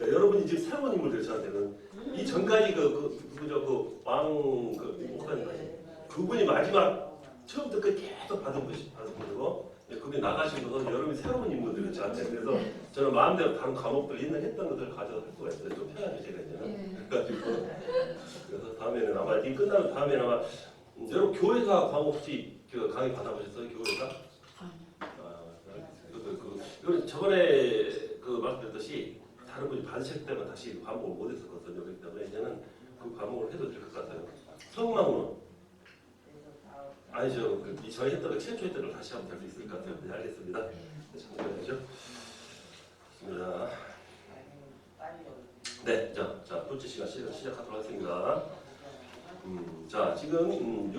그러니까 여러분이 지금 새로운 인물들 저한테는 이 전까지 그분이 마지막 처음부터 그 계속 받은 분이고 그분이 나가시고서 여러분이 새로운 인물들이 저한테 그래서 저는 마음대로 다른 과목들 있는 했던 것들을 가져갈 수가 있어요. 좀 편하게 제가 이제는 그래가지고 그래서 다음에는 아마 이 끝나면 다음에는 아마 여러분 교회사 과목 혹시 그 강의 받아보셨어요? 교회사? 저번에 그 말씀드렸듯이 다른 분이 받으실 때만 다시 과목을 못 했었거든요. 그렇기 때문에 이제는 그 과목을 해도 될 것 같아요. 성망은 아니죠. 저희 했던 거 최초 했던 걸 다시 하면 될 수 있을 것 같아요. 네, 알겠습니다. 참고해야죠. 좋습니다. 네, 자, 둘째 시간 시작하도록 하겠습니다. 자, 지금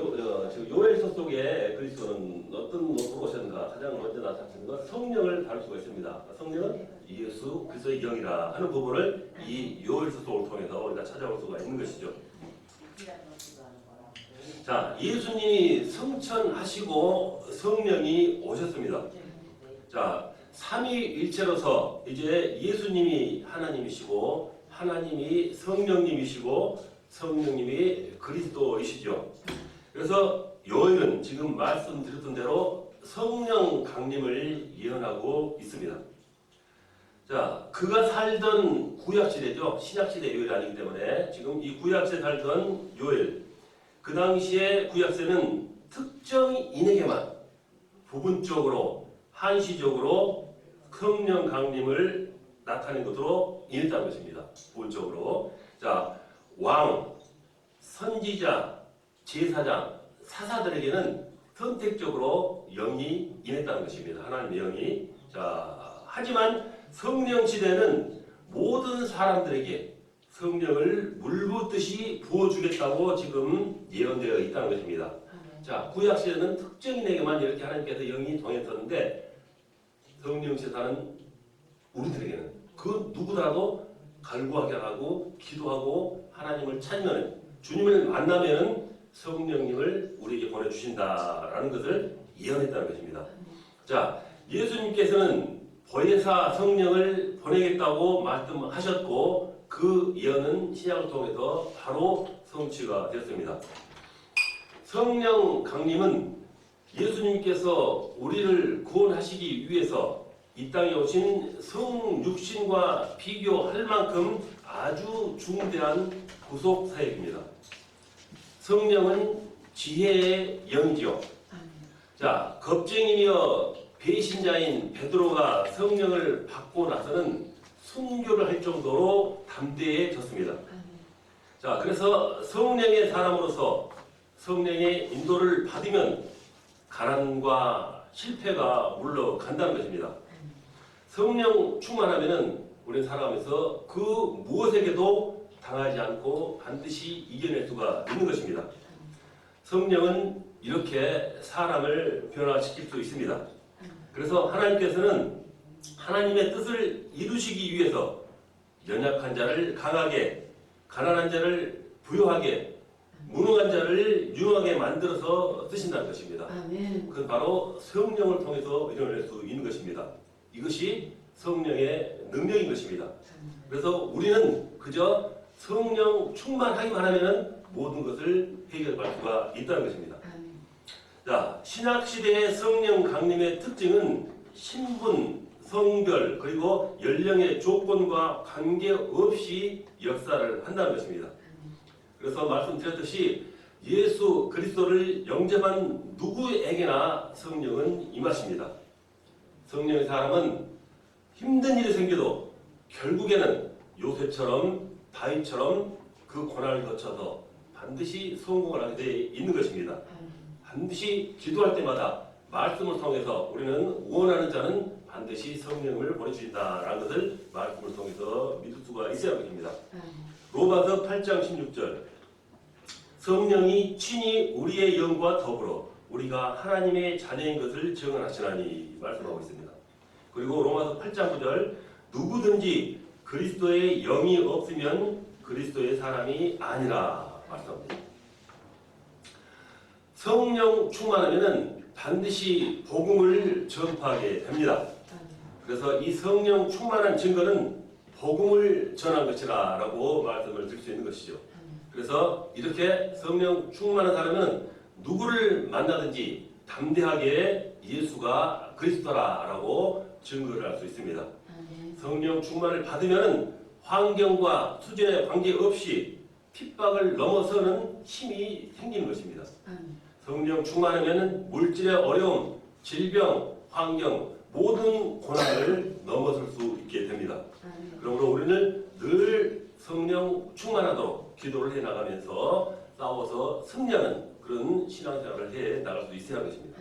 요엘서 속에 그리스도는 어떤 모습으로 오셨는가 가장 먼저 나타나는 건 성령을 다룰 수가 있습니다. 성령은 예수 그리스도의 영이라 하는 부분을 이 요엘서 속을 통해서 우리가 찾아볼 수가 있는 것이죠. 자, 예수님이 성천하시고 성령이 오셨습니다. 자, 삼위일체로서 이제 예수님이 하나님이시고 하나님이 성령님이시고 성령님이 그리스도이시죠. 그래서 요엘은 지금 말씀드렸던 대로 성령 강림을 예언하고 있습니다. 자, 그가 살던 구약시대죠. 신약시대 요엘이 아니기 때문에 지금 이 구약시대 살던 요엘, 그 당시에 구약시대는 특정인에게만 부분적으로 한시적으로 성령 강림을 나타낸 것으로 인했다는 것입니다. 부분적으로. 자, 왕, 선지자, 제사장, 사사들에게는 선택적으로 영이 임했다는 것입니다. 하나님의 영이. 자, 하지만 성령 시대는 모든 사람들에게 성령을 물붓듯이 부어주겠다고 지금 예언되어 있다는 것입니다. 자, 구약 시대는 특정인에게만 이렇게 하나님께서 영이 동했었는데 성령 시대는 우리들에게는 그 누구라도 갈구하게 하고 기도하고 하나님을 찾으면 주님을 만나면 성령님을 우리에게 보내주신다라는 것을 예언했다는 것입니다. 자, 예수님께서는 보혜사 성령을 보내겠다고 말씀하셨고 그 예언은 신약을 통해서 바로 성취가 되었습니다. 성령 강림은 예수님께서 우리를 구원하시기 위해서 이 땅에 오신 성육신과 비교할 만큼 아주 중대한 구속 사역입니다. 성령은 지혜의 영이죠. 자, 겁쟁이며 배신자인 베드로가 성령을 받고 나서는 순교를 할 정도로 담대해졌습니다. 자, 그래서 성령의 사람으로서 성령의 인도를 받으면 가난과 실패가 물러간다는 것입니다. 성령 충만하면은 우리는 살아가면서 그 무엇에게도 당하지 않고 반드시 이겨낼 수가 있는 것입니다. 성령은 이렇게 사람을 변화시킬 수 있습니다. 그래서 하나님께서는 하나님의 뜻을 이루시기 위해서 연약한 자를 강하게, 가난한 자를 부유하게, 무능한 자를 유능하게 만들어서 쓰신다는 것입니다. 아멘. 그건 바로 성령을 통해서 이뤄낼 수 있는 것입니다. 이것이 성령의 능력인 것입니다. 그래서 우리는 그저 성령 충만하기만 하면 모든 것을 해결할 수가 있다는 것입니다. 자, 신약시대의 성령 강림의 특징은 신분, 성별, 그리고 연령의 조건과 관계없이 역사를 한다는 것입니다. 그래서 말씀드렸듯이 예수 그리스도를 영접한 누구에게나 성령은 임하십니다. 성령의 사람은 힘든 일이 생겨도 결국에는 요셉처럼 다윗처럼 그 고난을 거쳐서 반드시 성공을 하게 되어 있는 것입니다. 반드시 기도할 때마다 말씀을 통해서 우리는 원하는 자는 반드시 성령을 보내주신다라는 것을 말씀을 통해서 믿을 수가 있어야 합니다. 로마서 8장 16절 성령이 친히 우리의 영과 더불어 우리가 하나님의 자녀인 것을 증언하시나니 말씀하고 있습니다. 그리고 로마서 8장 9절 누구든지 그리스도의 영이 없으면 그리스도의 사람이 아니라 말씀합니다. 성령 충만하면 반드시 복음을 전파하게 됩니다. 그래서 이 성령 충만한 증거는 복음을 전한 것이라 라고 말씀을 드릴 수 있는 것이죠. 그래서 이렇게 성령 충만한 사람은 누구를 만나든지 담대하게 예수가 그리스도라라고 증거를 할 수 있습니다. 성령 충만을 받으면 환경과 수준에 관계없이 핍박을 넘어서는 힘이 생기는 것입니다. 성령 충만하면 물질의 어려움, 질병, 환경, 모든 고난을 넘어설 수 있게 됩니다. 그러므로 우리는 늘 성령 충만하도록 기도를 해나가면서 싸워서 승리하는 그런 신앙생활을 해 나갈 수 있어야 하는 것입니다.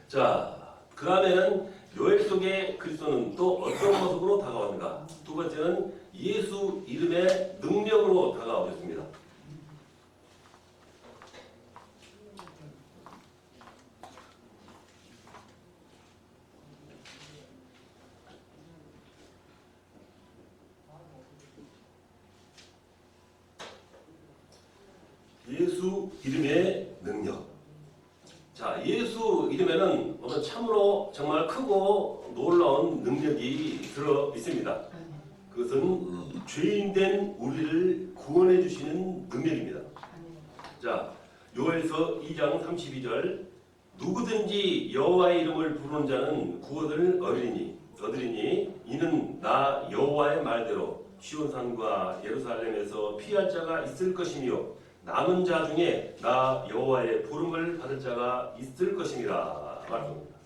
자, 그 다음에는 요엘 속의 그리스도는 또 어떤 모습으로 다가왔는가? 두 번째는 예수 이름의 능력으로 다가오셨습니다. 예수 이름의 능력. 자, 예수 이름에는 오늘 참으로 정말 크고 놀라운 능력이 들어 있습니다. 그것은 죄인된 우리를 구원해 주시는 능력입니다. 자, 요엘서 2장 32절 누구든지 여호와의 이름을 부르는 자는 구원을 얻으리니 이는 나 여호와의 말대로 시온산과 예루살렘에서 피할 자가 있을 것이며 남은 자 중에 나 여호와의 부름을 받을 자가 있을 것임이라 말합니다.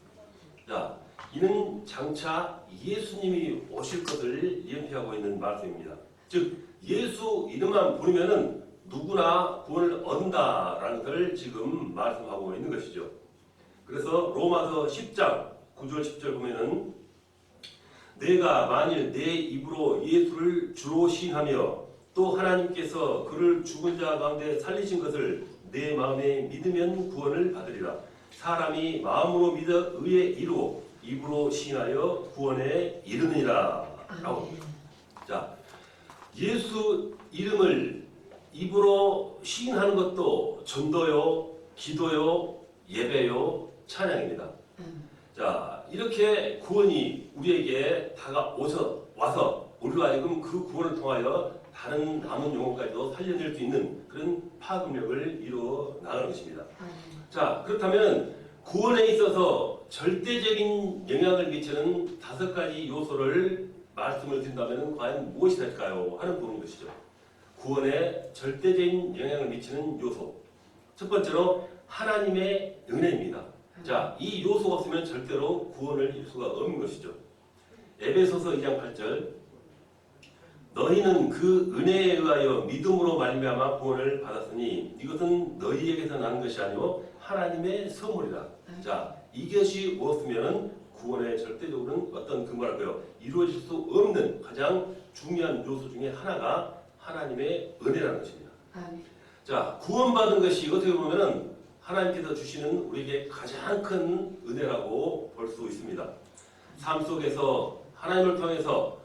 자, 이는 장차 예수님이 오실 것을 예언하고 있는 말씀입니다. 즉 예수 이름만 부르면은 누구나 구원을 얻는다라는 것을 지금 말씀하고 있는 것이죠. 그래서 로마서 10장 9절 10절 보면은 내가 만일 내 입으로 예수를 주로 시인하며 또 하나님께서 그를 죽은 자 가운데 살리신 것을 내 마음에 믿으면 구원을 받으리라. 사람이 마음으로 믿어 의에 이루고 입으로 시인하여 구원에 이르느니라. 라고. 자, 예수 이름을 입으로 시인하는 것도 전도요, 기도요, 예배요, 찬양입니다. 자, 이렇게 구원이 우리에게 와서 우리로 하여금 그 구원을 통하여 다른 남은 영혼까지도 살려낼 수 있는 그런 파급력을 이루어 나가는 것입니다. 자, 그렇다면 구원에 있어서 절대적인 영향을 미치는 5가지 요소를 말씀을 드린다면 과연 무엇이 될까요? 하는 부분인 것이죠. 구원에 절대적인 영향을 미치는 요소. 첫 번째로 하나님의 은혜입니다. 자, 이 요소가 없으면 절대로 구원을 이룰 수가 없는 것이죠. 에베소서 2장 8절 너희는 그 은혜에 의하여 믿음으로 말미암아 구원을 받았으니 이것은 너희에게서 난 것이 아니요 하나님의 선물이라. 자, 이것이 없으면 구원의 절대적으로는 어떤 뭐랄까요 이루어질 수 없는 가장 중요한 요소 중에 하나가 하나님의 은혜라는 것입니다. 자, 구원받은 것이 어떻게 보면은 하나님께서 주시는 우리에게 가장 큰 은혜라고 볼 수 있습니다. 삶 속에서 하나님을 통해서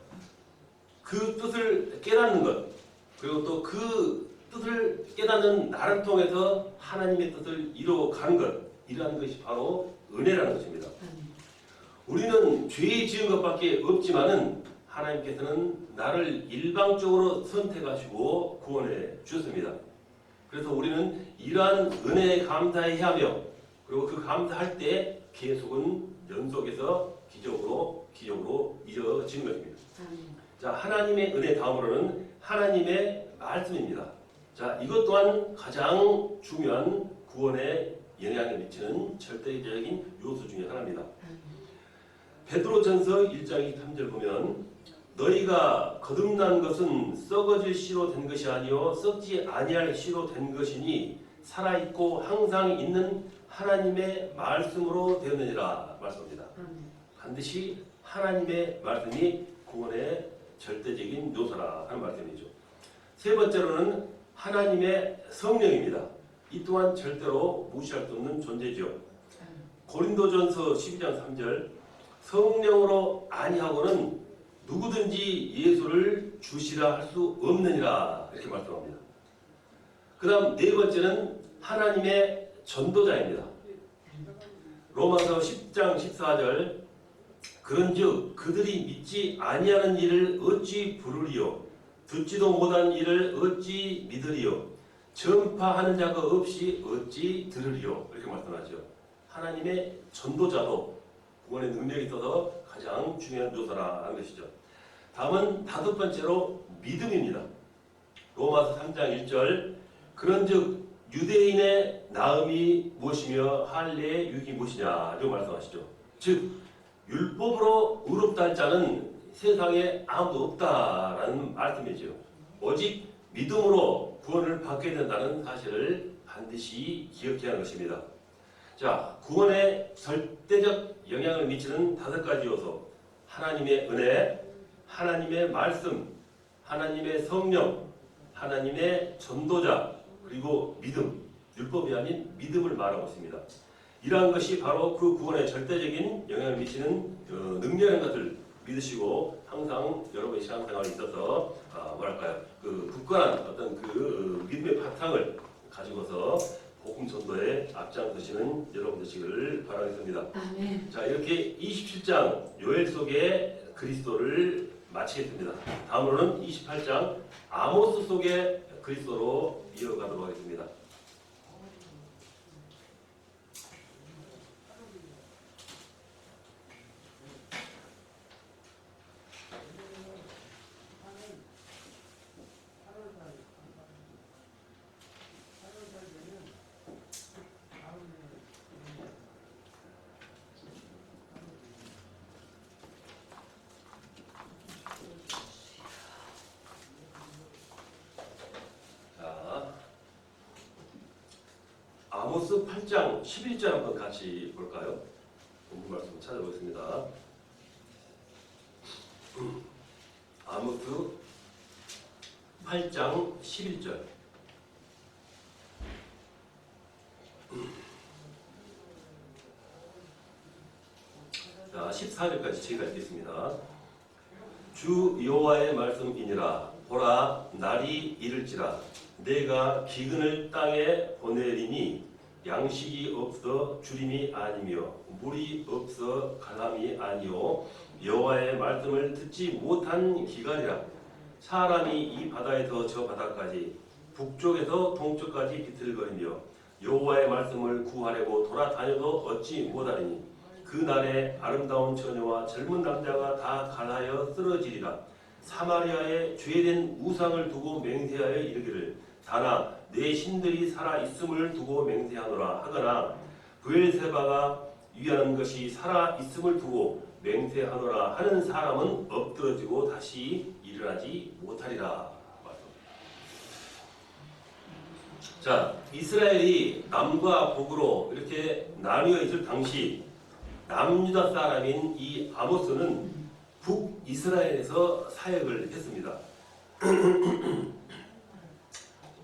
그 뜻을 깨닫는 것, 그리고 또 그 뜻을 깨닫는 나를 통해서 하나님의 뜻을 이루어가는 것, 이러한 것이 바로 은혜라는 것입니다. 우리는 죄 지은 것밖에 없지만은 하나님께서는 나를 일방적으로 선택하시고 구원해 주셨습니다. 그래서 우리는 이러한 은혜에 감사해야 하며, 그리고 그 감사할 때 계속은 연속해서 기적으로 이어지는 것입니다. 자, 하나님의 은혜 다음으로는 하나님의 말씀입니다. 자, 이것 또한 가장 중요한 구원에 영향을 미치는 절대적인 요소 중에 하나입니다. 베드로전서 1장 23절 보면 너희가 거듭난 것은 썩어질 씨로 된 것이 아니요 썩지 아니할 씨로 된 것이니 살아있고 항상 있는 하나님의 말씀으로 되었느니라 말씀합니다. 반드시 하나님의 말씀이 구원의 절대적인 요소라 하는 말씀이죠. 세 번째로는 하나님의 성령입니다. 이 또한 절대로 무시할 수 없는 존재죠. 고린도전서 12장 3절 성령으로 아니하고는 누구든지 예수를 주시라 할 수 없느니라 이렇게 말씀합니다. 그 다음 네 번째는 하나님의 전도자입니다. 로마서 10장 14절 그런즉 그들이 믿지 아니하는 일을 어찌 부르리요? 듣지도 못한 일을 어찌 믿으리요? 전파하는 자가 없이 어찌 들으리요? 이렇게 말씀하죠. 하나님의 전도자도 구원의 능력이 있어서 가장 중요한 묘사라는 것이죠. 다음은 다섯 번째로 믿음입니다. 로마서 3장 1절 그런즉 유대인의 나음이 무엇이며 할례의 유익이 무엇이냐 이렇게 말씀하시죠. 즉 율법으로 의롭다 할 자는 세상에 아무도 없다라는 말씀이죠. 오직 믿음으로 구원을 받게 된다는 사실을 반드시 기억해야 하는 것입니다. 자, 구원에 절대적 영향을 미치는 다섯 가지 요소. 하나님의 은혜, 하나님의 말씀, 하나님의 성령, 하나님의 전도자, 그리고 믿음, 율법이 아닌 믿음을 말하고 있습니다. 이러한 것이 바로 그 구원에 절대적인 영향을 미치는 능력인 것을 믿으시고 항상 여러분의 신앙생활에 있어서 뭐랄까요 그 굳건한 어떤 그 믿음의 바탕을 가지고서 복음 전도에 앞장서시는 여러분 되시기를 바라겠습니다. 아멘. 자, 이렇게 27장 요엘 속의 그리스도를 마치겠습니다. 다음으로는 28장 아모스 속의 그리스도로 이어가도록 하겠습니다. 아모스 8장 11절 한번 같이 볼까요? 본문 말씀 찾아보겠습니다. 아모스 8장 11절 자, 14절까지 제가 읽겠습니다. 주 여호와의 말씀이니라. 보라, 날이 이를지라. 내가 기근을 땅에 보내리니 양식이 없어 주림이 아니며 물이 없어 갈람이 아니요 여호와의 말씀을 듣지 못한 기간이라. 사람이 이 바다에서 저 바다까지 북쪽에서 동쪽까지 비틀거리며 여호와의 말씀을 구하려고 돌아다녀도 얻지 못하리니 그 날에 아름다운 처녀와 젊은 남자가 다 갈라여 쓰러지리라. 사마리아에 죄된 우상을 두고 맹세하여 이르기를 다나 내 신들이 살아 있음을 두고 맹세하노라 하거나 브엘세바가 위하는 것이 살아 있음을 두고 맹세하노라 하는 사람은 엎드러지고 다시 일어나지 못하리라. 자, 이스라엘이 남과 북으로 이렇게 나뉘어 있을 당시 남유다 사람인 이 아모스는 북이스라엘에서 사역을 했습니다.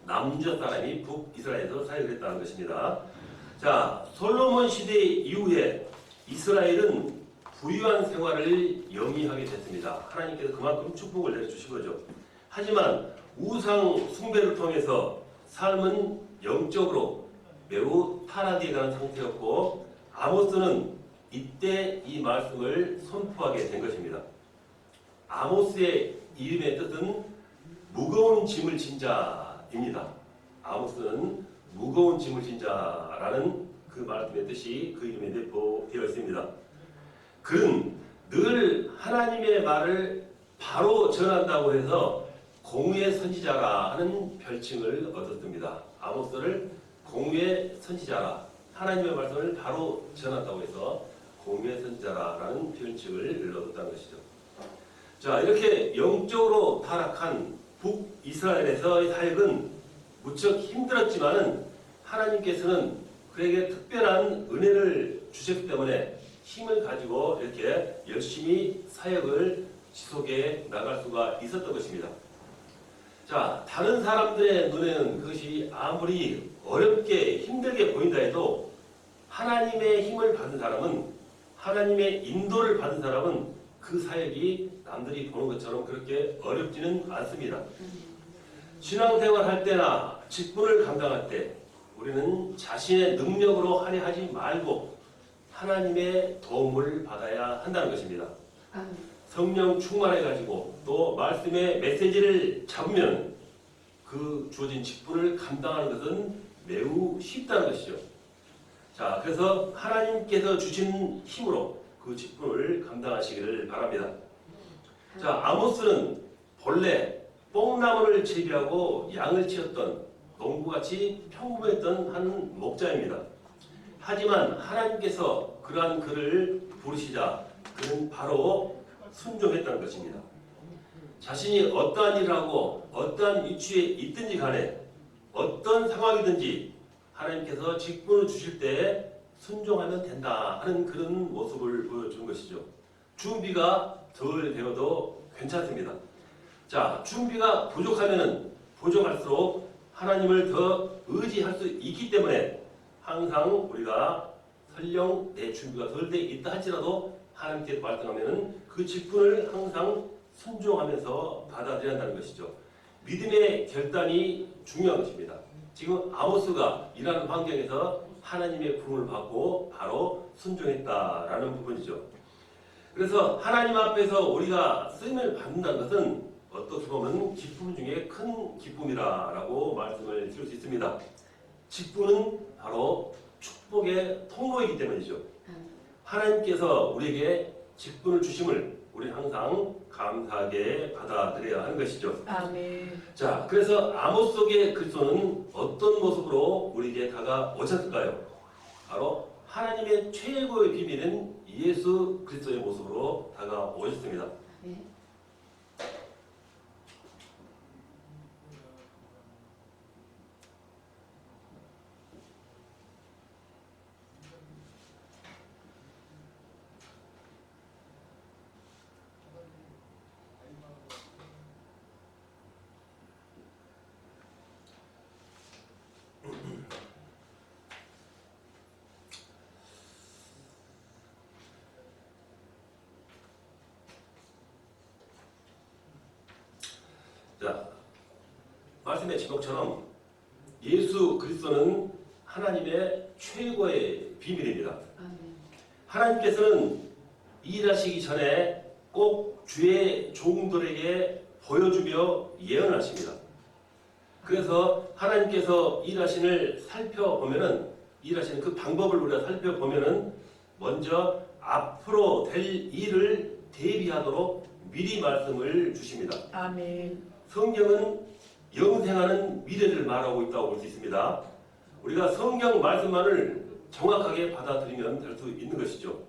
남유다 사람이 북이스라엘에서 사역을 했다는 것입니다. 자, 솔로몬 시대 이후에 이스라엘은 부유한 생활을 영위하게 됐습니다. 하나님께서 그만큼 축복을 내려주신 거죠. 하지만 우상 숭배를 통해서 삶은 영적으로 매우 타락해 가는 상태였고 아모스는 이때 이 말씀을 선포하게 된 것입니다. 아모스의 이름의 뜻은 무거운 짐을 진 자입니다. 아모스는 무거운 짐을 진 자라는 그 말씀의 뜻이 그 이름에 내포되어 있습니다. 그는 늘 하나님의 말을 바로 전한다고 해서 공의의 선지자라 하는 별칭을 얻었습니다. 아모스를 공의의 선지자라, 하나님의 말씀을 바로 전한다고 해서 공의의 선지자라는 별칭을 얻었다는 것이죠. 자, 이렇게 영적으로 타락한 북이스라엘에서의 사역은 무척 힘들었지만은 하나님께서는 그에게 특별한 은혜를 주셨기 때문에 힘을 가지고 이렇게 열심히 사역을 지속해 나갈 수가 있었던 것입니다. 자, 다른 사람들의 눈에는 그것이 아무리 어렵게 힘들게 보인다 해도 하나님의 힘을 받은 사람은, 하나님의 인도를 받은 사람은 그 사역이 남들이 보는 것처럼 그렇게 어렵지는 않습니다. 신앙생활 할 때나 직분을 감당할 때 우리는 자신의 능력으로 하려 하지 말고 하나님의 도움을 받아야 한다는 것입니다. 아멘. 성령 충만해가지고 또 말씀의 메시지를 잡으면 그 주어진 직분을 감당하는 것은 매우 쉽다는 것이죠. 자, 그래서 하나님께서 주신 힘으로 그 직분을 감당하시기를 바랍니다. 자, 아모스는 본래 뽕나무를 재배하고 양을 치었던 농부같이 평범했던 한 목자입니다. 하지만 하나님께서 그러한 그를 부르시자 그는 바로 순종했다는 것입니다. 자신이 어떠한 일을 하고 어떠한 위치에 있든지 간에 어떤 상황이든지 하나님께서 직분을 주실 때 순종하면 된다 하는 그런 모습을 보여준 것이죠. 준비가 덜 되어도 괜찮습니다. 자, 준비가 부족하면은 부족할수록 하나님을 더 의지할 수 있기 때문에 항상 우리가 설령 내 준비가 덜 돼 있다 할지라도 하나님께 말씀하면은 그 직분을 항상 순종하면서 받아들여야 한다는 것이죠. 믿음의 결단이 중요한 것입니다. 지금 아모스가 일하는 환경에서 하나님의 부름을 받고 바로 순종했다라는 부분이죠. 그래서 하나님 앞에서 우리가 쓰임을 받는다는 것은 어떻게 보면 기쁨 중에 큰 기쁨이라고 말씀을 드릴 수 있습니다. 직분은 바로 축복의 통로이기 때문이죠. 하나님께서 우리에게 직분을 주심을 우리는 항상 감사하게 받아들여야 하는 것이죠. 아멘. 자, 그래서 아모스 속의 그리스도는 어떤 모습으로 우리에게 다가오셨을까요? 바로 하나님의 최고의 비밀은 예수 그리스도의 모습으로 다가오셨습니다. 네. 자, 말씀의 제목처럼 예수 그리스도는 하나님의 최고의 비밀입니다. 아멘. 하나님께서는 일하시기 전에 꼭 주의 종들에게 보여주며 예언하십니다. 그래서 하나님께서 일하신을 살펴보면은 일하시는 그 방법을 우리가 살펴보면은 먼저 앞으로 될 일을 대비하도록 미리 말씀을 주십니다. 아멘. 성경은 영생하는 미래를 말하고 있다고 볼 수 있습니다. 우리가 성경 말씀만을 정확하게 받아들이면 될 수 있는 것이죠.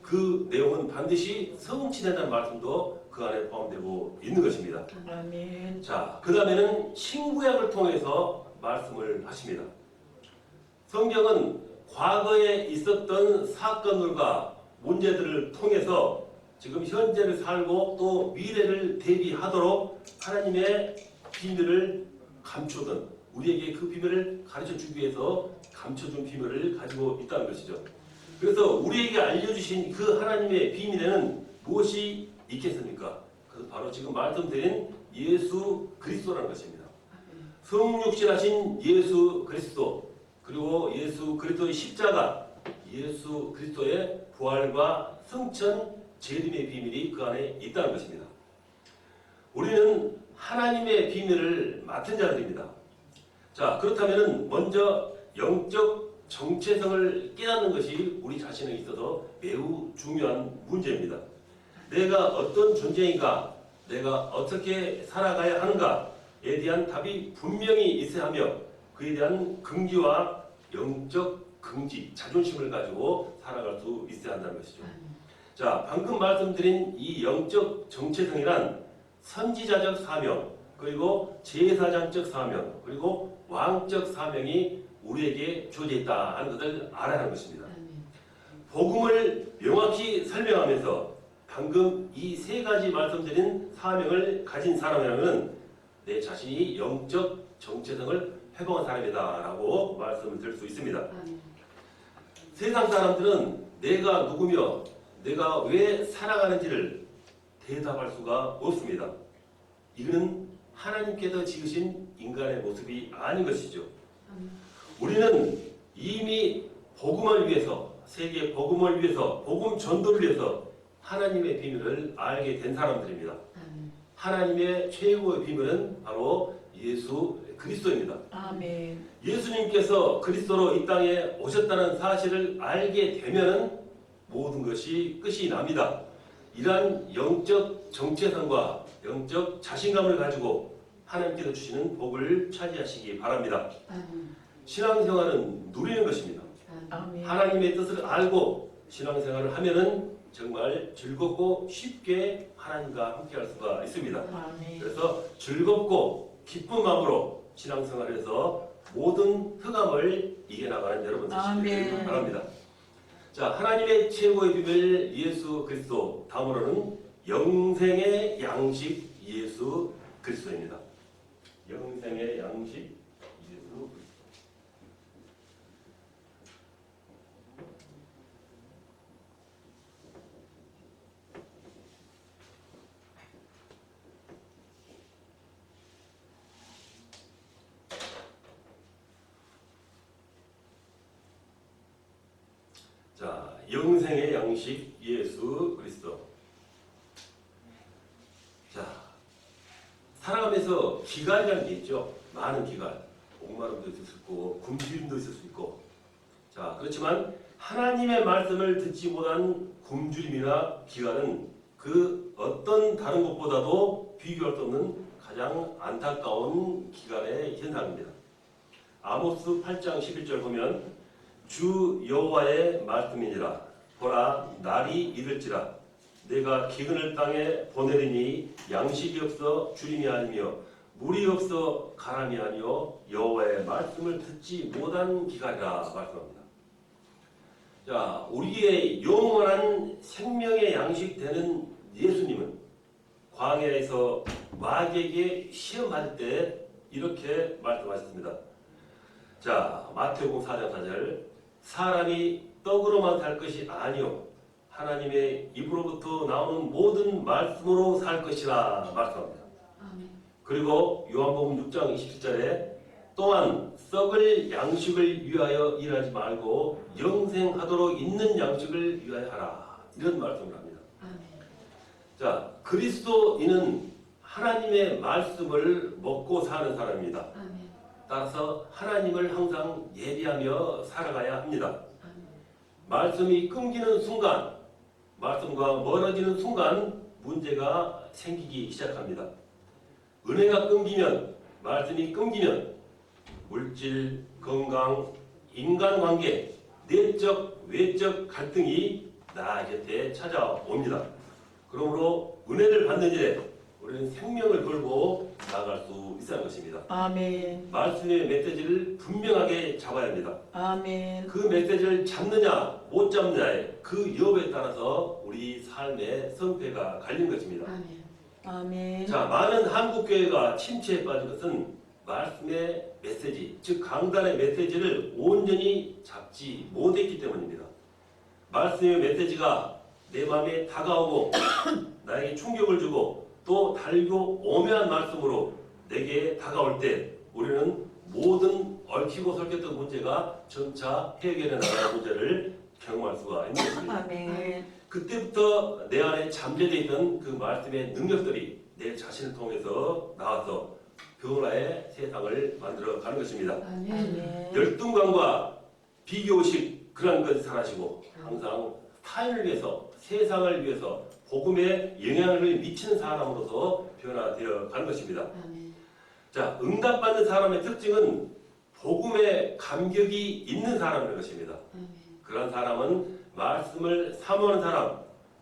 그 내용은 반드시 성취된다는 말씀도 그 안에 포함되고 있는 것입니다. 아멘. 자, 그 다음에는 신구약을 통해서 말씀을 하십니다. 성경은 과거에 있었던 사건들과 문제들을 통해서 지금 현재를 살고 또 미래를 대비하도록 하나님의 비밀을 감추던 우리에게 그 비밀을 가르쳐주기 위해서 감춰준 비밀을 가지고 있다는 것이죠. 그래서 우리에게 알려주신 그 하나님의 비밀에는 무엇이 있겠습니까? 그래서 바로 지금 말씀드린 예수 그리스도라는 것입니다. 성육신하신 예수 그리스도, 그리고 예수 그리스도의 십자가, 예수 그리스도의 부활과 승천, 재림의 비밀이 그 안에 있다는 것입니다. 우리는 하나님의 비밀을 맡은 자들입니다. 자, 그렇다면 먼저 영적 정체성을 깨닫는 것이 우리 자신에 있어서 매우 중요한 문제입니다. 내가 어떤 존재인가, 내가 어떻게 살아가야 하는가에 대한 답이 분명히 있어야 하며 그에 대한 긍지와 영적 긍지, 자존심을 가지고 살아갈 수 있어야 한다는 것이죠. 자, 방금 말씀드린 이 영적 정체성이란 선지자적 사명, 그리고 제사장적 사명, 그리고 왕적 사명이 우리에게 주어져 있다 하는 것을 알아야 하는 것입니다. 복음을 명확히 설명하면서 방금 이 세 가지 말씀드린 사명을 가진 사람이라면 내 자신이 영적 정체성을 회복한 사람이다라고 말씀을 드릴 수 있습니다. 세상 사람들은 내가 누구며 내가 왜 살아가는지를 대답할 수가 없습니다. 이는 하나님께서 지으신 인간의 모습이 아닌 것이죠. 우리는 이미 복음을 위해서 세계 복음을 위해서, 복음 전도를 위해서 하나님의 비밀을 알게 된 사람들입니다. 아멘. 하나님의 최고의 비밀은 바로 예수 그리스도입니다. 아멘. 예수님께서 그리스도로 이 땅에 오셨다는 사실을 알게 되면 모든 것이 끝이 납니다. 이러한 영적 정체성과 영적 자신감을 가지고 하나님께서 주시는 복을 차지하시기 바랍니다. 아멘. 신앙생활은 누리는 것입니다. 아멘. 하나님의 뜻을 알고 신앙생활을 하면은 정말 즐겁고 쉽게 하나님과 함께할 수가 있습니다. 아멘. 그래서 즐겁고 기쁜 마음으로 신앙생활에서 모든 흑암을 이겨나가는 여러분 되시길 아멘. 바랍니다. 자, 하나님의 최고의 비밀 예수 그리스도, 다음으로는 영생의 양식 예수 그리스도입니다. 영생의 양식 예수 그리스도. 자, 영생의 양식 예수 그리스도. 자, 살아가면서 기갈이라는 게 있죠. 많은 기갈. 목마름도 있을 수 있고 굶주림도 있을 수 있고. 자, 그렇지만 하나님의 말씀을 듣지 못한 굶주림이나 기갈은 그 어떤 다른 것보다도 비교할 수 없는 가장 안타까운 기갈의 현상입니다. 아모스 8장 11절 보면 주 여호와의 말씀이니라. 보라, 날이 이를지라. 내가 기근을 땅에 보내리니 양식이 없어 주림이 아니며 물이 없어 가람이 아니요 여호와의 말씀을 듣지 못한 기갈이라 말씀합니다. 자, 우리의 영원한 생명의 양식 되는 예수님은 광야에서 마귀에게 시험할 때 이렇게 말씀하셨습니다. 자, 마태복음 4장 4절. 사람이 떡으로만 살 것이 아니요 하나님의 입으로부터 나오는 모든 말씀으로 살 것이라 말씀합니다. 아멘. 그리고 요한복음 6장 27절에 또한 썩을 양식을 위하여 일하지 말고 영생하도록 있는 양식을 위하여 하라. 이런 말씀을 합니다. 아멘. 자, 그리스도인은 하나님의 말씀을 먹고 사는 사람입니다. 아멘. 따라서 하나님을 항상 예비하며 살아가야 합니다. 아멘. 말씀이 끊기는 순간, 말씀과 멀어지는 순간 문제가 생기기 시작합니다. 은혜가 끊기면, 말씀이 끊기면 물질, 건강, 인간관계, 내적, 외적 갈등이 나 곁에 찾아옵니다. 그러므로 은혜를 받는 일에 우리는 생명을 걸고 나아갈 수 있어야 하는 것입니다. 아멘. 말씀의 메시지를 분명하게 잡아야 합니다. 아멘. 그 메시지를 잡느냐 못 잡느냐의 그 여부에 따라서 우리 삶의 성패가 갈린 것입니다. 아멘. 아멘. 자, 많은 한국교회가 침체에 빠진 것은 말씀의 메시지, 즉 강단의 메시지를 온전히 잡지 못했기 때문입니다. 말씀의 메시지가 내 마음에 다가오고 나에게 충격을 주고 또 달고 오묘한 말씀으로 내게 다가올 때 우리는 모든 얽히고 설켰던 문제가 점차 해결해 나가는 문제를 경험할 수가 있는 것입니다. 아멘. 그때부터 내 안에 잠재되어 있던 그 말씀의 능력들이 내 자신을 통해서 나와서 변화의 세상을 만들어 가는 것입니다. 아멘. 아멘. 열등감과 비교의식 그런 것을 사라지고 항상 타인을 위해서 세상을 위해서 복음에 영향을 미치는 사람으로서 변화되어 가는 것입니다. 아멘. 자, 응답받는 사람의 특징은 복음에 감격이 있는 사람인 것입니다. 아멘. 그런 사람은 말씀을 사모하는 사람,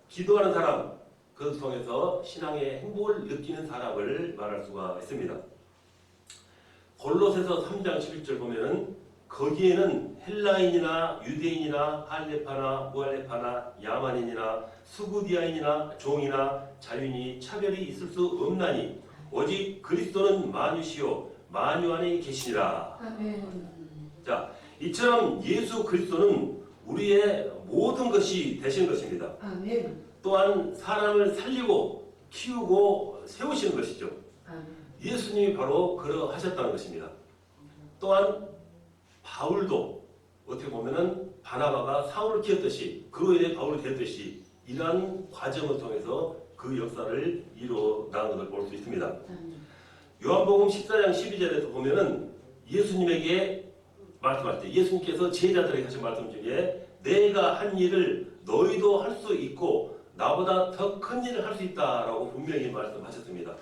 기도하는 사람, 그 통해서 신앙의 행복을 느끼는 사람을 말할 수가 있습니다. 골로새서 3장 11절 보면은 거기에는 헬라인이나 유대인이나 할레파나 무할레파나 야만인이나 수구디아인이나 종이나 자유인이 차별이 있을 수 없나니 오직 그리스도는 만유시요 만유 안에 계시니라. 아멘. 자, 이처럼 예수 그리스도는 우리의 모든 것이 되시는 것입니다. 아멘. 또한 사람을 살리고 키우고 세우시는 것이죠. 아멘. 예수님이 바로 그러하셨다는 것입니다. 또한 바울도 어떻게 보면은 바나바가 사울을 키웠듯이 그로 인해 바울이 되었듯이 이러한 과정을 통해서 그 역사를 이루어 나간 것을 볼 수 있습니다. 요한복음 14장 12절에도 보면은 예수님에게 말씀할 때 예수님께서 제자들에게 하신 말씀 중에 내가 한 일을 너희도 할 수 있고 나보다 더 큰 일을 할 수 있다라고 분명히 말씀하셨습니다.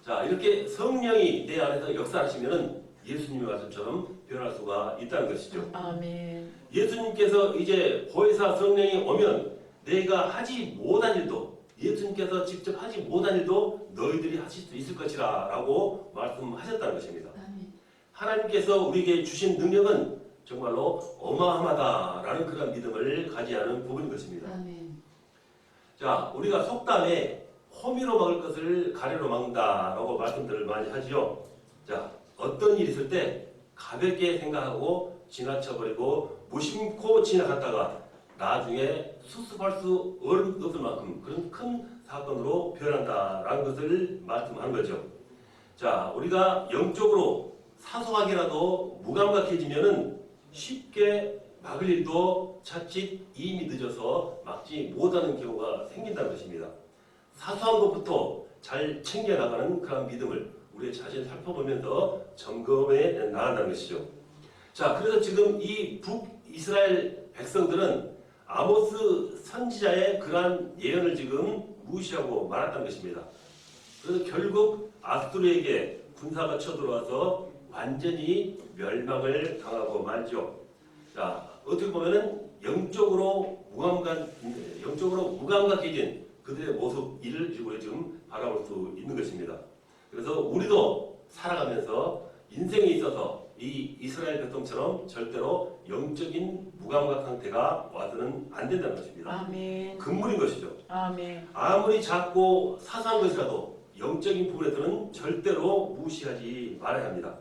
자, 이렇게 성령이 내 안에서 역사하시면은 예수님의 말씀처럼 변할 수가 있다는 것이죠. 아멘. 예수님께서 이제 보혜사 성령이 오면 내가 하지 못한 일도 예수님께서 직접 하지 못한 일도 너희들이 하실 수 있을 것이라 라고 말씀하셨다는 것입니다. 하나님께서 우리에게 주신 능력은 정말로 어마어마하다라는 그런 믿음을 가져야 하는 부분인 것입니다. 자, 우리가 속담에 호미로 막을 것을 가래로 막는다라고 말씀들을 많이 하지요. 자, 어떤 일이 있을 때 가볍게 생각하고 지나쳐버리고 무심코 지나갔다가 나중에 수습할 수 없을 만큼 그런 큰 사건으로 변한다라는 것을 말씀하는 거죠. 자, 우리가 영적으로 사소하게라도 무감각해지면은 쉽게 막을 일도 자칫 이미 늦어서 막지 못하는 경우가 생긴다는 것입니다. 사소한 것부터 잘 챙겨나가는 그런 믿음을 우리의 자신을 살펴보면서 점검해 나간다는 것이죠. 자, 그래서 지금 이 북이스라엘 백성들은 아모스 선지자의 그러한 예언을 지금 무시하고 말았다는 것입니다. 그래서 결국 아수르에게 군사가 쳐들어와서 완전히 멸망을 당하고 말죠. 자, 어떻게 보면은 영적으로 무감각해진 그들의 모습 이를 지금 바라볼 수 있는 것입니다. 그래서 우리도 살아가면서 인생에 있어서 이 이스라엘 백성처럼 절대로 영적인 무감각 상태가 와서는 안 된다는 것입니다. 아멘. 금물인 것이죠. 아멘. 아무리 작고 사소한 것이라도 영적인 부분에서는 절대로 무시하지 말아야 합니다.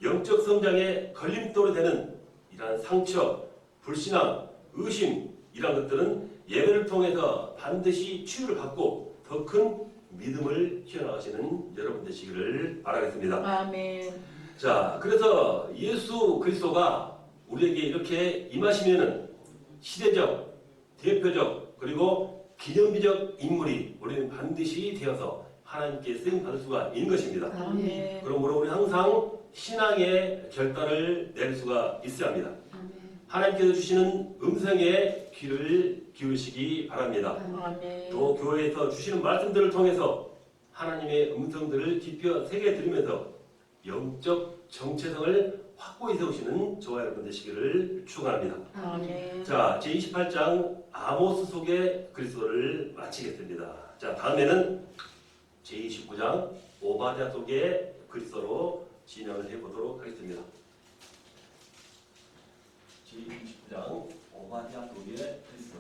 영적 성장에 걸림돌이 되는 이러한 상처, 불신앙, 의심 이런 것들은 예배를 통해서 반드시 치유를 받고 더 큰 믿음을 키워나가시는 여러분 되시기를 바라겠습니다. 아멘. 자, 그래서 예수 그리스도가 우리에게 이렇게 임하시면은 시대적, 대표적, 그리고 기념비적 인물이 우리는 반드시 되어서 하나님께 쓰임 받을 수가 있는 것입니다. 아멘. 그러므로 우리 항상 신앙의 결단을 낼 수가 있어야 합니다. 하나님께서 주시는 음성에 귀를 기울이시기 바랍니다. 아멘. 또 교회에서 주시는 말씀들을 통해서 하나님의 음성들을 깊이 새겨 들으면서 영적 정체성을 확고히 세우시는 저와 여러분 되시기를 축원합니다. 아멘. 자, 제28장 아모스 속의 그리스도를 마치겠습니다. 자, 다음에는 제29장 오바댜 속의 그리스도로 진행을 해보도록 하겠습니다. 제29장 오바댜 속의 그리스도.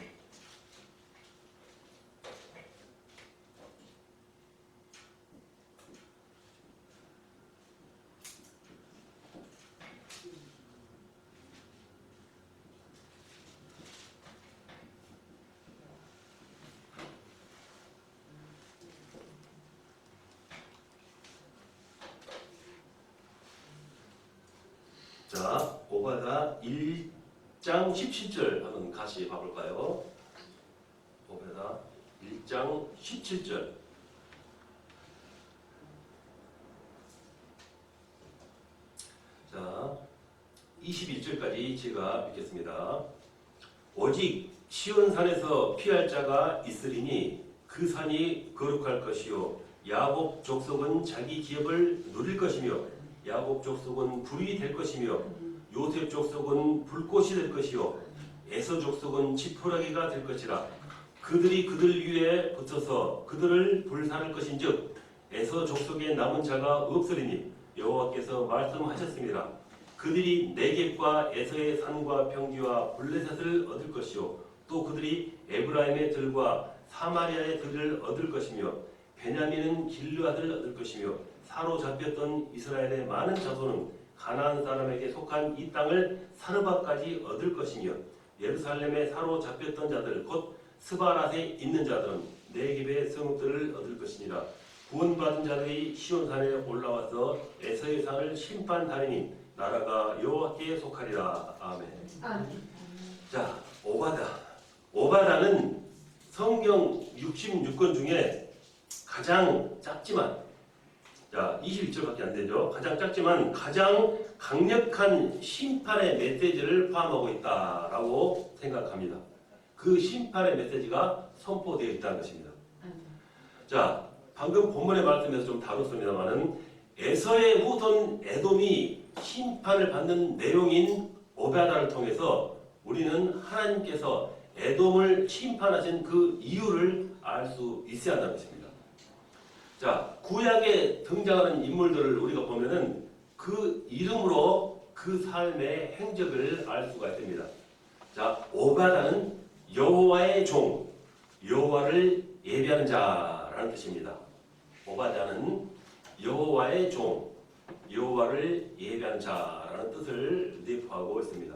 자, 오바댜 1장 17절 한번 같이 봐볼까요? 오바댜 1장 17절. 자, 21절까지 제가 읽겠습니다. 오직 시온산에서 피할 자가 있으리니 그 산이 거룩할 것이요 야곱 족속은 자기 기업을 누릴 것이며 야곱 족속은 불이 될 것이며 요셉 족속은 불꽃이 될 것이요 에서 족속은 지푸라기가 될 것이라. 그들이 그들 위에 붙어서 그들을 불사를 것인즉 에서 족속에 남은 자가 없으리니 여호와께서 말씀하셨습니다. 그들이 네겝과 에서의 산과 평지와 블레셋을 얻을 것이요 또 그들이 에브라임의 들과 사마리아의 들을 얻을 것이며 베냐민은 길르앗을 얻을 것이며 사로잡혔던 이스라엘의 많은 자손은 가나안 사람에게 속한 이 땅을 사르바까지 얻을 것이며 예루살렘에 사로잡혔던 자들 곧 스바랏에 있는 자들은 네겝의 성읍들을 얻을 것이니라. 구원받은 자들이 시온산에 올라와서 에서의 산을 심판하리니 나라가 여호와께 속하리라. 아멘. 아멘. 자, 오바다. 오바다는 성경 66권 중에 가장 작지만, 자, 22절밖에 안 되죠. 가장 작지만 가장 강력한 심판의 메시지를 포함하고 있다라고 생각합니다. 그 심판의 메시지가 선포되어 있다는 것입니다. 자, 방금 본문의 말씀에서 좀 다뤘습니다만은 에서의 후손 에돔이 심판을 받는 내용인 오바다를 통해서 우리는 하나님께서 에돔을 심판하신 그 이유를 알 수 있어야 한다는 것입니다. 자, 구약에 등장하는 인물들을 우리가 보면은 그 이름으로 그 삶의 행적을 알 수가 있습니다. 자, 오바다는 여호와의 종, 여호와를 예배하는 자라는 뜻입니다. 오바다는 여호와의 종, 여호와를 예배하는 자라는 뜻을 내포하고 있습니다.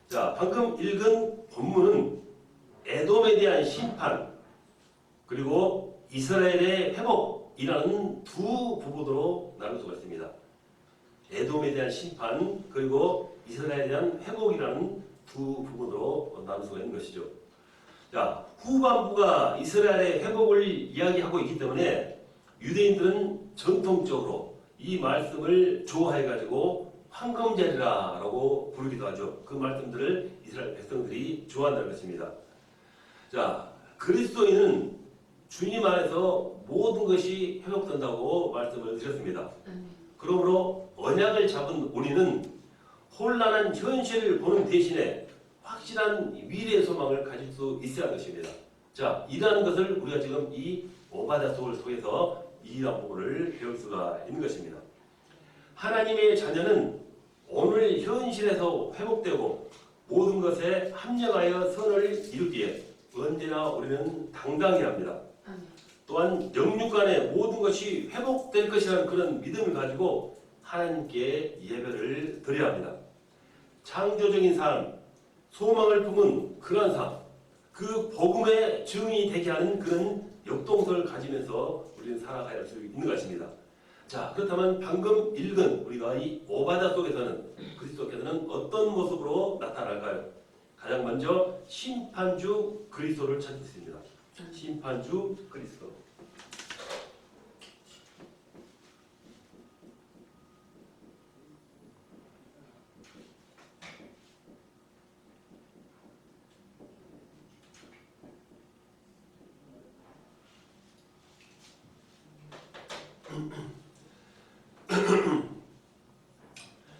자, 방금 읽은 본문은 에돔에 대한 심판 그리고 이스라엘의 회복이라는 두 부분으로 나눌 수가 있습니다. 에돔에 대한 심판 그리고 이스라엘에 대한 회복이라는 두 부분으로 나눌 수가 있는 것이죠. 자, 후반부가 이스라엘의 회복을 이야기하고 있기 때문에 유대인들은 전통적으로 이 말씀을 좋아해가지고 황금절이라고 부르기도 하죠. 그 말씀들을 이스라엘 백성들이 좋아한다는 것입니다. 자, 그리스도인은 주님 안에서 모든 것이 회복된다고 말씀을 드렸습니다. 그러므로 언약을 잡은 우리는 혼란한 현실을 보는 대신에 확실한 미래의 소망을 가질 수 있어야 하는 것입니다. 자, 이라는 것을 우리가 지금 이 오바다 속을 통해서 이 부분을 배울 수가 있는 것입니다. 하나님의 자녀는 오늘 현실에서 회복되고 모든 것에 합력하여 선을 이루기에 언제나 우리는 당당해야 합니다. 또한 영육간에 모든 것이 회복될 것이라는 그런 믿음을 가지고 하나님께 예배를 드려야 합니다. 창조적인 삶, 소망을 품은 그런 삶, 그 복음의 증인이 되게 하는 그런 역동성을 가지면서 우리는 살아가야 할 수 있는 것입니다. 자, 그렇다면 방금 읽은 우리가 이 오바다 속에서는 그리스도께서는 어떤 모습으로 나타날까요? 가장 먼저 심판주 그리스도를 찾을 수 있습니다. 심판주 그리스도.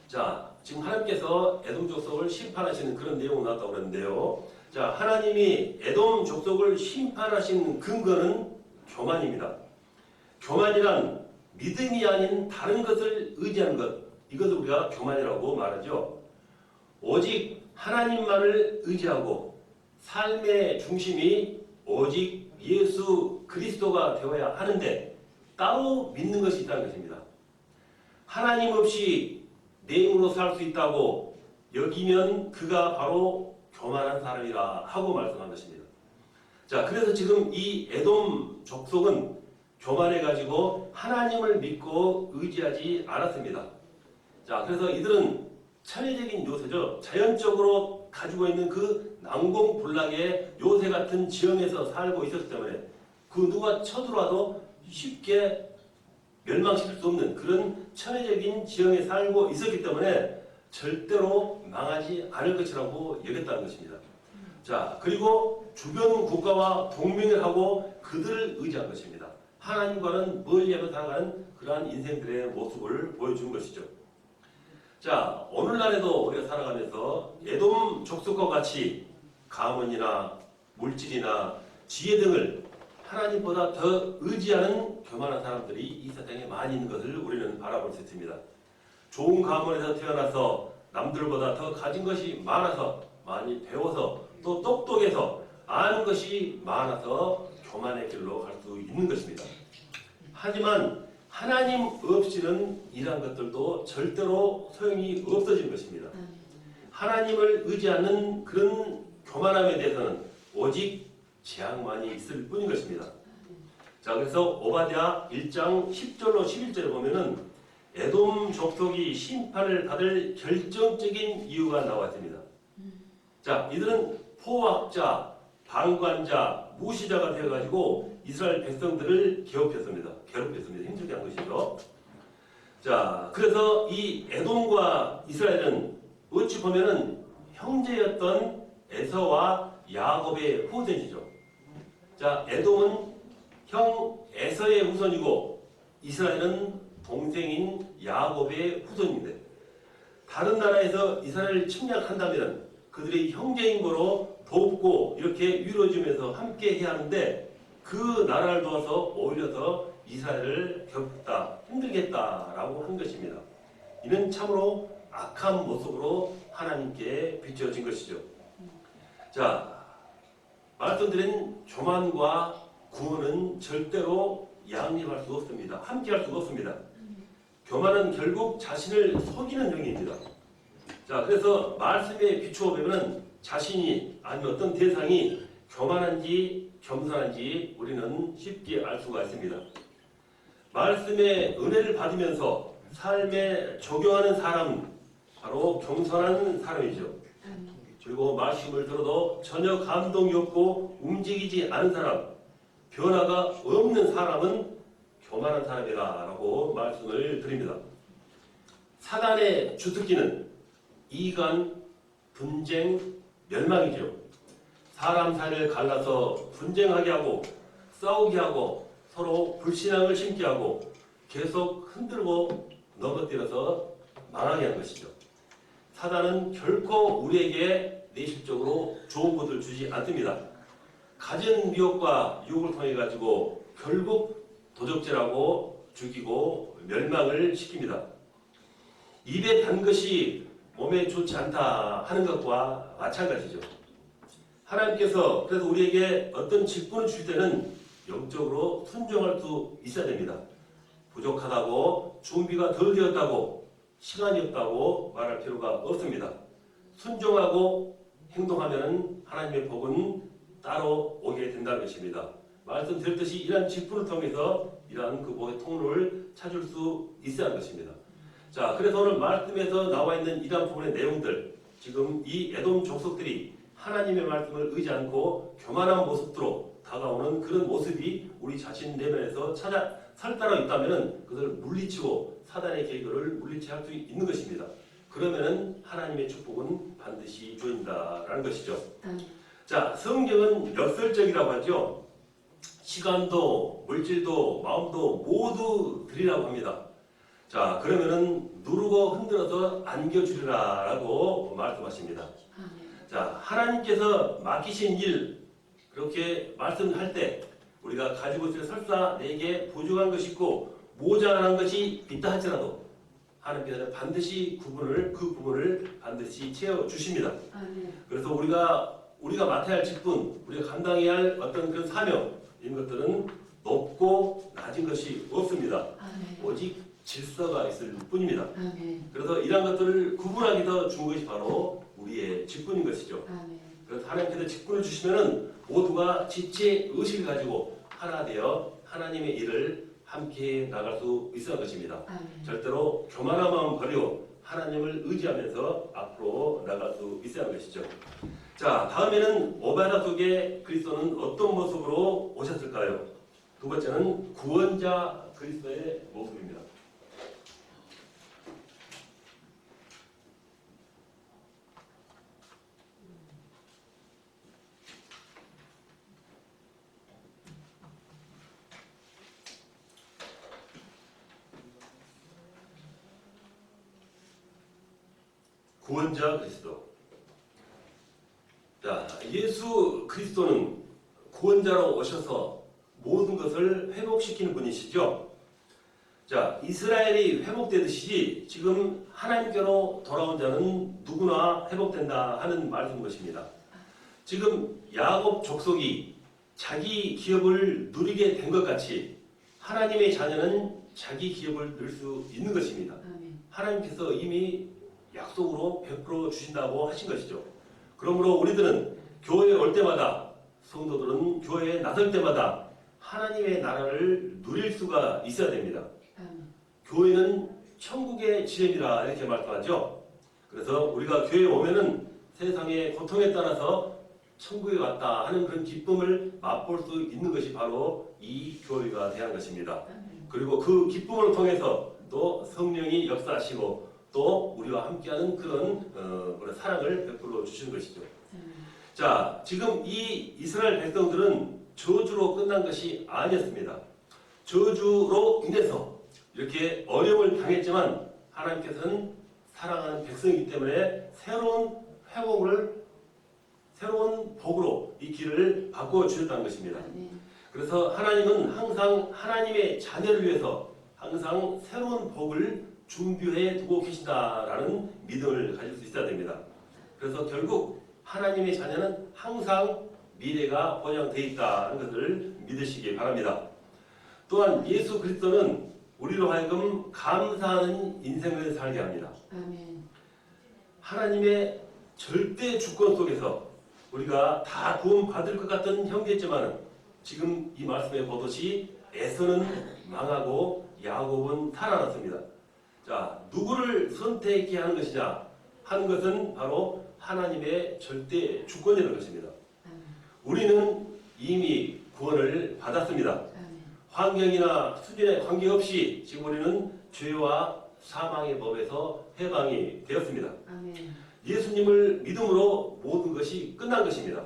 자, 지금 하나님께서 에돔 족속을 심판하시는 그런 내용이 나왔다고 그랬는데요. 자, 하나님이 에돔 족속을 심판하신 근거는 교만입니다. 교만이란 믿음이 아닌 다른 것을 의지하는 것, 이것을 우리가 교만이라고 말하죠. 오직 하나님만을 의지하고 삶의 중심이 오직 예수 그리스도가 되어야 하는데 따로 믿는 것이 있다는 것입니다. 하나님 없이 내 힘으로 살 수 있다고 여기면 그가 바로 교만한 사람이라 하고 말씀한 것입니다. 자, 그래서 지금 이 에돔 족속은 교만해가지고 하나님을 믿고 의지하지 않았습니다. 자, 그래서 이들은 천혜적인 요새죠. 자연적으로 가지고 있는 그 난공불락의 요새 같은 지형에서 살고 있었기 때문에 그 누가 쳐들어와도 쉽게 멸망시킬 수 없는 그런 천혜적인 지형에 살고 있었기 때문에 절대로 망하지 않을 것이라고 여겼다는 것입니다. 자, 그리고 주변 국가와 동맹을 하고 그들을 의지한 것입니다. 하나님과는 멀리하며 살아가는 그러한 인생들의 모습을 보여준 것이죠. 자, 오늘날에도 우리가 살아가면서 에돔 족속과 같이 가문이나 물질이나 지혜 등을 하나님보다 더 의지하는 교만한 사람들이 이 세상에 많이 있는 것을 우리는 바라볼 수 있습니다. 좋은 가문에서 태어나서 남들보다 더 가진 것이 많아서 많이 배워서 또 똑똑해서 아는 것이 많아서 교만의 길로 갈 수 있는 것입니다. 하지만 하나님 없이는 이러한 것들도 절대로 소용이 없어지는 것입니다. 하나님을 의지하는 그런 교만함에 대해서는 오직 재앙만이 있을 뿐인 것입니다. 자, 그래서 오바댜 1장 10절로 11절에 보면은 에돔 족속이 심판을 받을 결정적인 이유가 나왔습니다. 자, 이들은 포악자, 방관자, 무시자가 되어가지고 이스라엘 백성들을 괴롭혔습니다. 힘들게 한 것이죠. 자, 그래서 이 에돔과 이스라엘은 어찌 보면은 형제였던 에서와 야곱의 후손이죠. 자, 에돔은 형 에서의 후손이고 이스라엘은 동생인 야곱의 후손인데, 다른 나라에서 이스라엘을 침략한다면 그들의 형제인 거로 돕고 이렇게 위로주면서 함께 해야 하는데, 그 나라를 도와서 오히려 더 이스라엘을 괴롭다, 힘들겠다라고 한 것입니다. 이는 참으로 악한 모습으로 하나님께 비춰진 것이죠. 자, 말씀드린 교만과 구원은 절대로 양립할 수 없습니다. 함께할 수가 없습니다. 교만은 결국 자신을 속이는 행위입니다. 자, 그래서 말씀에 비추어 보면 자신이 아니면 어떤 대상이 교만한지 겸손한지 우리는 쉽게 알 수가 있습니다. 말씀의 은혜를 받으면서 삶에 적용하는 사람은 바로 겸손한 사람이죠. 그리고 말씀을 들어도 전혀 감동이 없고 움직이지 않은 사람, 변화가 없는 사람은 교만한 사람이라고 말씀을 드립니다. 사단의 주특기는 이간, 분쟁, 멸망이죠. 사람 사이를 갈라서 분쟁하게 하고 싸우게 하고 서로 불신앙을 심게 하고 계속 흔들고 넘어뜨려서 망하게 하는 것이죠. 사단은 결코 우리에게 내실적으로 좋은 것을 주지 않습니다. 가진 미혹과 유혹을 통해 가지고 결국 도적질하고 죽이고 멸망을 시킵니다. 입에 단 것이 몸에 좋지 않다 하는 것과 마찬가지죠. 하나님께서 그래서 우리에게 어떤 직분을 주실 때는 영적으로 순종할 수 있어야 됩니다. 부족하다고 준비가 덜 되었다고 시간이 없다고 말할 필요가 없습니다. 순종하고 행동하면 하나님의 복은 따로 오게 된다는 것입니다. 말씀드렸듯이 이러한 직분을 통해서 이러한 그 복의 통로를 찾을 수 있어야 하는 것입니다. 자, 그래서 오늘 말씀에서 나와 있는 이러한 부분의 내용들, 지금 이 에돔 족속들이 하나님의 말씀을 의지 않고 교만한 모습으로 다가오는 그런 모습이 우리 자신 내면에서 살따라 있다면 그것을 물리치고 사단의 계획을 물리치할 수 있는 것입니다. 그러면은 하나님의 축복은 반드시 주어진다라는 것이죠. 자, 성경은 역설적이라고 하죠. 시간도 물질도 마음도 모두 드리라고 합니다. 자, 그러면은 누르고 흔들어서 안겨주리라라고 말씀하십니다. 자, 하나님께서 맡기신 일 그렇게 말씀할 때 우리가 가지고 있을 설사 내게 부족한 것이 있고 모자란 것이 있다 할지라도 하나님께서 반드시 그 부분을 반드시 채워 주십니다. 그래서 우리가 맡아야 할 직분, 우리가 감당해야 할 어떤 그런 사명 이런 것들은 높고 낮은 것이 없습니다. 오직 질서가 있을 뿐입니다. 그래서 이러한 것들을 구분하기 위해서 준 것이 바로 우리의 직분인 것이죠. 그래서 하나님께서 직분을 주시면은 모두가 지체 의식을 가지고 하나 되어 하나님의 일을 함께 나갈 수 있을 것입니다. 절대로 교만한 마음 버리고 하나님을 의지하면서 앞으로 나갈 수 있어야 하는 것이죠. 자, 다음에는 오바다 속에 그리스도는 어떤 모습으로 오셨을까요? 두 번째는 구원자 그리스도의 모습입니다. 구원자 그리스도. 자, 예수 그리스도는 구원자로 오셔서 모든 것을 회복시키는 분이시죠. 자, 이스라엘이 회복되듯이 지금 하나님께로 돌아온 자는 누구나 회복된다 하는 말씀인 것입니다. 지금 야곱 족속이 자기 기업을 누리게 된 것 같이 하나님의 자녀는 자기 기업을 누릴 수 있는 것입니다. 하나님께서 이미 약속으로 베풀어 주신다고 하신 것이죠. 그러므로 우리들은 교회에 올 때마다 성도들은 교회에 나설 때마다 하나님의 나라를 누릴 수가 있어야 됩니다. 교회는 천국의 지름이라 이렇게 말씀하죠. 그래서 우리가 교회에 오면은 세상의 고통에 따라서 천국에 왔다 하는 그런 기쁨을 맛볼 수 있는 것이 바로 이 교회가 대한 것입니다. 그리고 그 기쁨을 통해서 또 성령이 역사하시고 또 우리와 함께하는 그런 사랑을 베풀어 주시는 것이죠. 자, 지금 이 이스라엘 백성들은 저주로 끝난 것이 아니었습니다. 저주로 인해서 이렇게 어려움을 당했지만 하나님께서는 사랑하는 백성이기 때문에 새로운 회복을 새로운 복으로 이 길을 바꿔 주셨다는 것입니다. 그래서 하나님은 항상 하나님의 자녀를 위해서 항상 새로운 복을 준비해 두고 계신다라는 믿음을 가질 수 있어야 됩니다. 그래서 결국 하나님의 자녀는 항상 미래가 보장되어 있다는 것을 믿으시기 바랍니다. 또한 예수 그리스도는 우리로 하여금 감사하는 인생을 살게 합니다. 하나님의 절대 주권 속에서 우리가 다 구원받을 것 같은 형제지만 지금 이 말씀에 보듯이 에서는 망하고 야곱은 살아났습니다. 자, 누구를 선택해야 하는 것이냐 하는 것은 바로 하나님의 절대 주권이라는 것입니다. 우리는 이미 구원을 받았습니다. 환경이나 수준에 관계없이 지금 우리는 죄와 사망의 법에서 해방이 되었습니다. 예수님을 믿음으로 모든 것이 끝난 것입니다.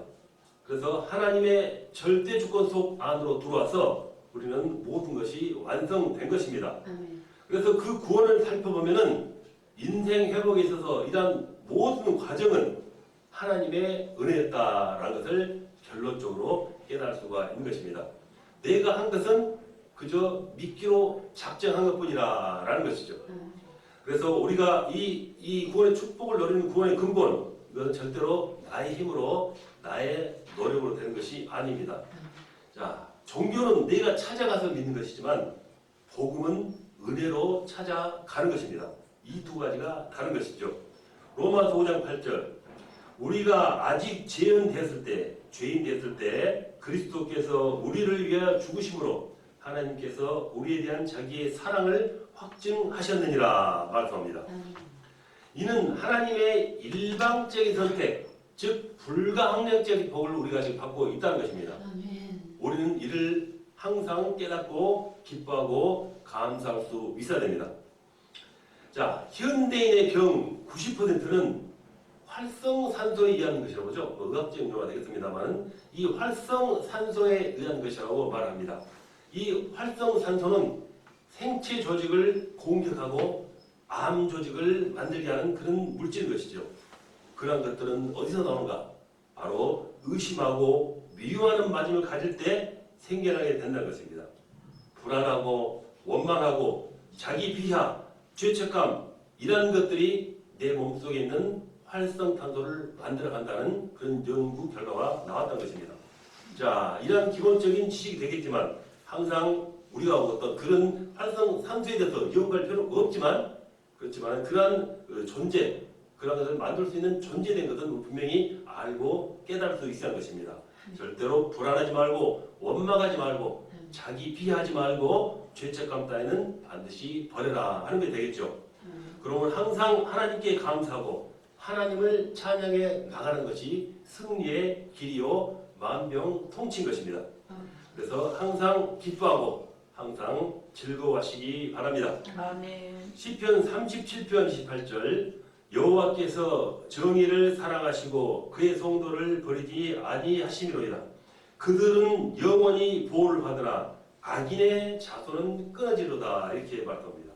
그래서 하나님의 절대 주권 속 안으로 들어와서 우리는 모든 것이 완성된 것입니다. 그래서 그 구원을 살펴보면은 인생 회복에 있어서 이러한 모든 과정은 하나님의 은혜였다라는 것을 결론적으로 깨달을 수가 있는 것입니다. 내가 한 것은 그저 믿기로 작정한 것뿐이라는 것이죠. 그래서 우리가 이 구원의 축복을 누리는 구원의 근본, 이것은 절대로 나의 힘으로 나의 노력으로 되는 것이 아닙니다. 자, 종교는 내가 찾아가서 믿는 것이지만 복음은 은혜로 찾아가는 것입니다. 이 두 가지가 다른 것이죠. 로마서 5장 8절, 우리가 아직 죄인 됐을 때 그리스도께서 우리를 위하여 죽으심으로 하나님께서 우리에 대한 자기의 사랑을 확증하셨느니라 말씀합니다. 이는 하나님의 일방적인 선택, 즉 불가항력적인 복을 우리가 지금 받고 있다는 것입니다. 우리는 이를 항상 깨닫고 기뻐하고 감사할 수 있어야 됩니다. 자, 현대인의 병 90%는 활성산소에 의한 것이라고 하죠. 의학적인 용어가 되겠습니다만 이 활성산소에 의한 것이라고 말합니다. 이 활성산소는 생체 조직을 공격하고 암 조직을 만들게 하는 그런 물질인 것이죠. 그러한 것들은 어디서 나오는가? 바로 의심하고 미워하는 마음을 가질 때 생겨나게 된다는 것입니다. 불안하고 원망하고 자기 비하, 죄책감 이런 것들이 내 몸속에 있는 활성탄소를 만들어간다는 그런 연구 결과가 나왔다는 것입니다. 자, 이러한 기본적인 지식이 되겠지만 항상 우리가 어떤 그런 활성산소에 대해서 연구할 필요는 그렇지만 그러한 존재, 그런 것을 만들 수 있는 존재된 것은 분명히 알고 깨달을 수 있어야 하는 것입니다. 절대로 불안하지 말고 원망하지 말고 자기 비하하지 말고 죄책감 따위는 반드시 버려라 하는 게 되겠죠. 그러면 항상 하나님께 감사하고 하나님을 찬양해 나가는 것이 승리의 길이요 만병통치인 것입니다. 그래서 항상 기뻐하고 항상 즐거워하시기 바랍니다. 아멘. 시편 37편 18절, 여호와께서 정의를 사랑하시고 그의 성도를 버리지 아니하심이로이다. 그들은 영원히 보호를 받으나 악인의 자손은 끊어지로다. 이렇게 말합니다.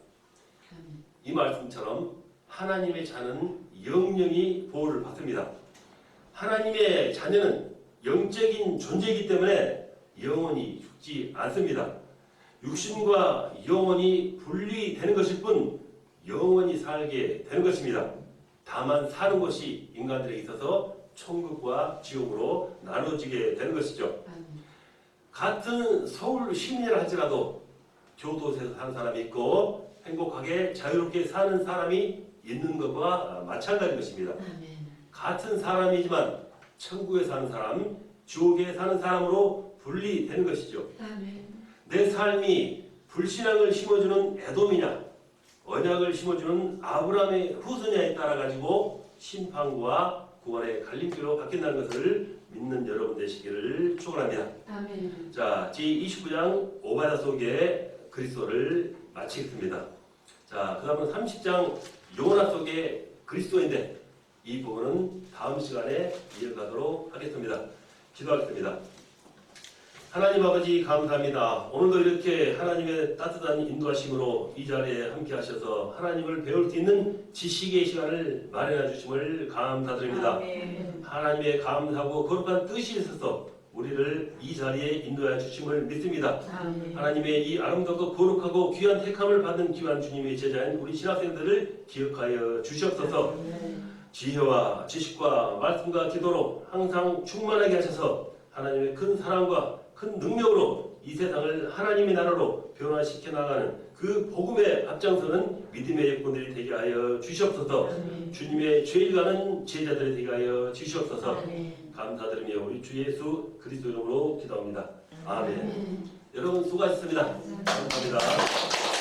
이 말씀처럼 하나님의 자는 영영이 보호를 받습니다. 하나님의 자녀는 영적인 존재이기 때문에 영원히 죽지 않습니다. 육신과 영혼이 분리되는 것일 뿐 영원히 살게 되는 것입니다. 다만 사는 것이 인간들에게 있어서 천국과 지옥으로 나눠지게 되는 것이죠. 같은 서울 시민이라 할지라도 교도소에서 사는 사람이 있고 행복하게 자유롭게 사는 사람이 있는 것과 마찬가지인 것입니다. 같은 사람이지만 천국에 사는 사람, 지옥에 사는 사람으로 분리되는 것이죠. 내 삶이 불신앙을 심어주는 에돔이냐 언약을 심어주는 아브라함의 후손에 따라 가지고 심판과 구원의 갈림길로 바뀐다는 것을 믿는 여러분 되시기를 축원합니다. 아멘. 자, 제29장 오바다 속의 그리스도를 마치겠습니다. 자, 그 다음은 30장 요나 속의 그리스도인데 이 부분은 다음 시간에 이어가도록 하겠습니다. 기도하겠습니다. 하나님 아버지 감사합니다. 오늘도 이렇게 하나님의 따뜻한 인도하심으로 이 자리에 함께 하셔서 하나님을 배울 수 있는 지식의 시간을 마련해 주심을 감사드립니다. 아멘. 하나님의 감사하고 거룩한 뜻이 있어서 우리를 이 자리에 인도해 주심을 믿습니다. 아멘. 하나님의 이 아름답고 거룩하고 귀한 택함을 받은 귀한 주님의 제자인 우리 신학생들을 기억하여 주시옵소서. 지혜와 지식과 말씀과 기도로 항상 충만하게 하셔서 하나님의 큰 사랑과 큰 능력으로 이 세상을 하나님의 나라로 변화시켜 나가는 그 복음의 앞장서는 믿음의 여건들이 되게 하여 주시옵소서. 아멘. 주님의 죄일가는 제자들이 되게 하여 주시옵소서. 아멘. 감사드리며 우리 주 예수 그리스도 이름으로 기도합니다. 아멘. 여러분 수고하셨습니다. 감사합니다.